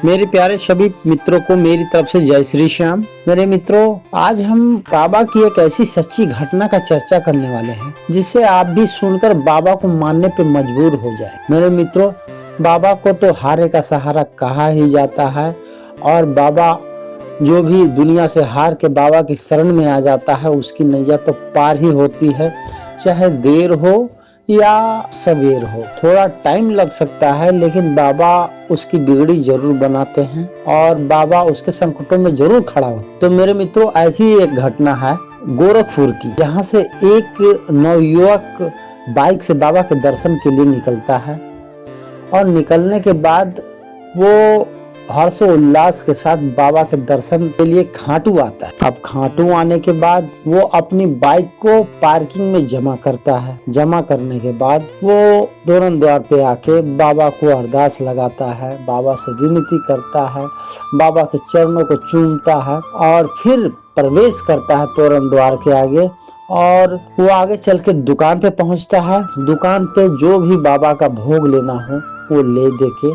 मेरे प्यारे सभी मित्रों को मेरी तरफ से जय श्री श्याम। मेरे मित्रों, आज हम बाबा की एक ऐसी सच्ची घटना का चर्चा करने वाले हैं जिससे आप भी सुनकर बाबा को मानने पे मजबूर हो जाए। मेरे मित्रों, बाबा को तो हारे का सहारा कहा ही जाता है और बाबा जो भी दुनिया से हार के बाबा की शरण में आ जाता है उसकी नैया तो पार ही होती है, चाहे देर हो या सवेर हो। थोड़ा टाइम लग सकता है लेकिन बाबा उसकी बिगड़ी जरूर बनाते हैं और बाबा उसके संकटों में जरूर खड़ा हो। तो मेरे मित्रों, ऐसी एक घटना है गोरखपुर की, जहाँ से एक नवयुवक बाइक से बाबा के दर्शन के लिए निकलता है और निकलने के बाद वो हर्षोल्लास के साथ बाबा के दर्शन के लिए खाटू आता है। अब खाटू आने के बाद वो अपनी बाइक को पार्किंग में जमा करता है। जमा करने के बाद वो तोरण द्वार पे आके बाबा को अरदास लगाता है, बाबा से विनती करता है, बाबा के चरणों को चूमता है और फिर प्रवेश करता है तोरण द्वार के आगे। और वो आगे चल के दुकान पे पहुंचता है। दुकान पे जो भी बाबा का भोग लेना हो वो ले दे के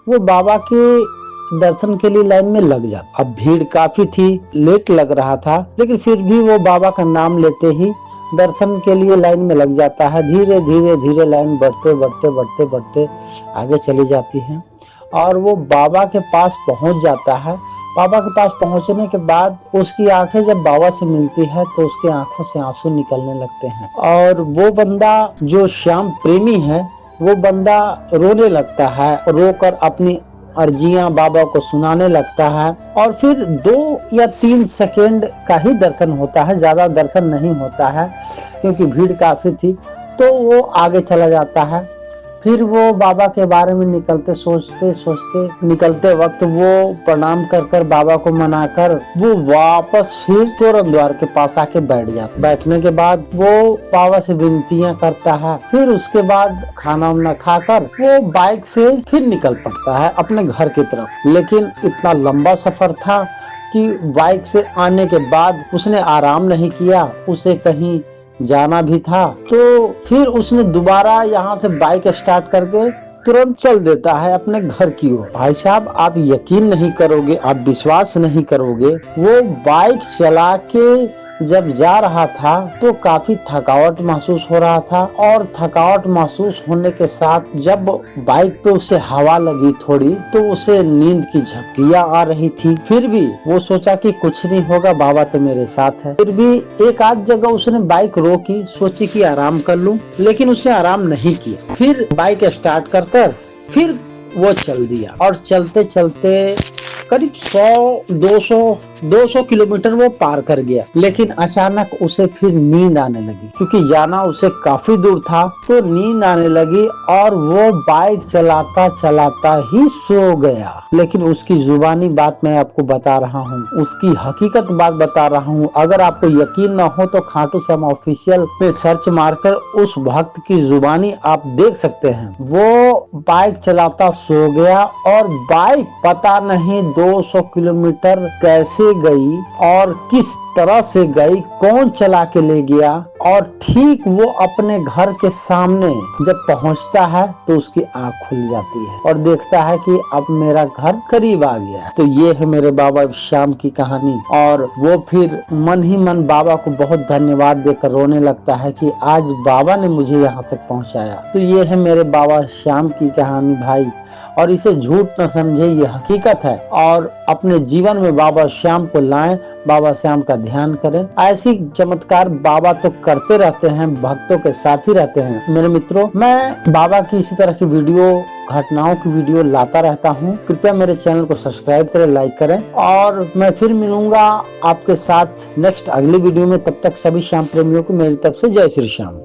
वो बाबा के दर्शन के लिए लाइन में लग जाता। अब भीड़ काफी थी, लेट लग रहा था, लेकिन फिर भी वो बाबा का नाम लेते ही दर्शन के लिए लाइन में लग जाता है। धीरे धीरे धीरे लाइन बढ़ते बढ़ते बढ़ते बढ़ते आगे चली जाती है और वो बाबा के पास पहुंच जाता है। बाबा के पास पहुंचने के बाद उसकी आंखें जब बाबा से मिलती है तो उसकी आंखों से आंसू निकलने लगते हैं और वो बंदा जो श्याम प्रेमी है वो बंदा रोने लगता है, रोकर अपनी अर्जियां बाबा को सुनाने लगता है। और फिर 2 या 3 सेकेंड का ही दर्शन होता है, ज्यादा दर्शन नहीं होता है क्योंकि भीड़ काफी थी। तो वो आगे चला जाता है। फिर वो बाबा के बारे में निकलते वक्त वो प्रणाम कर कर बाबा को मनाकर वो वापस फिर तोरण द्वार के पास आके बैठ जाता। बैठने के बाद वो बाबा से विनतियां करता है। फिर उसके बाद खाना वाना खाकर वो बाइक से फिर निकल पड़ता है अपने घर की तरफ। लेकिन इतना लंबा सफर था कि बाइक से आने के बाद उसने आराम नहीं किया, उसे कहीं जाना भी था। तो फिर उसने दोबारा यहाँ से बाइक स्टार्ट करके तुरंत चल देता है अपने घर की ओर। भाई साहब, आप यकीन नहीं करोगे, आप विश्वास नहीं करोगे, वो बाइक चला के जब जा रहा था तो काफी थकावट महसूस हो रहा था और थकावट महसूस होने के साथ जब बाइक पे उसे हवा लगी थोड़ी तो उसे नींद की झपकियां आ रही थी। फिर भी वो सोचा कि कुछ नहीं होगा, बाबा तो मेरे साथ है। फिर भी एक आध जगह उसने बाइक रोकी, सोची कि आराम कर लूं, लेकिन उसने आराम नहीं किया। फिर बाइक स्टार्ट कर फिर वो चल दिया और चलते चलते करीब 100-200 किलोमीटर वो पार कर गया। लेकिन अचानक उसे फिर नींद आने लगी क्योंकि जाना उसे काफी दूर था। तो नींद आने लगी और वो बाइक चलाता चलाता ही सो गया। लेकिन उसकी जुबानी बात मैं आपको बता रहा हूँ, उसकी हकीकत बात बता रहा हूँ। अगर आपको यकीन न हो तो खाटू श्याम ऑफिशियल पे सर्च मारकर उस भक्त की जुबानी आप देख सकते हैं। वो बाइक चलाता सो गया और बाइक पता नहीं 200 किलोमीटर कैसे गई और किस तरह से गई, कौन चला के ले गया। और ठीक वो अपने घर के सामने जब पहुंचता है तो उसकी आंख खुल जाती है और देखता है कि अब मेरा घर करीब आ गया। तो ये है मेरे बाबा श्याम की कहानी। और वो फिर मन ही मन बाबा को बहुत धन्यवाद देकर रोने लगता है कि आज बाबा ने मुझे यहाँ तक पहुँचाया। तो ये है मेरे बाबा श्याम की कहानी भाई, और इसे झूठ न समझे, ये हकीकत है। और अपने जीवन में बाबा श्याम को लाएं, बाबा श्याम का ध्यान करें। ऐसी चमत्कार बाबा तो करते रहते हैं, भक्तों के साथ ही रहते हैं। मेरे मित्रों, मैं बाबा की इसी तरह की वीडियो, घटनाओं की वीडियो लाता रहता हूँ। कृपया मेरे चैनल को सब्सक्राइब करें, लाइक करें और मैं फिर मिलूंगा आपके साथ नेक्स्ट अगली वीडियो में। तब तक सभी श्याम प्रेमियों को मेरी तरफ से जय श्री श्याम।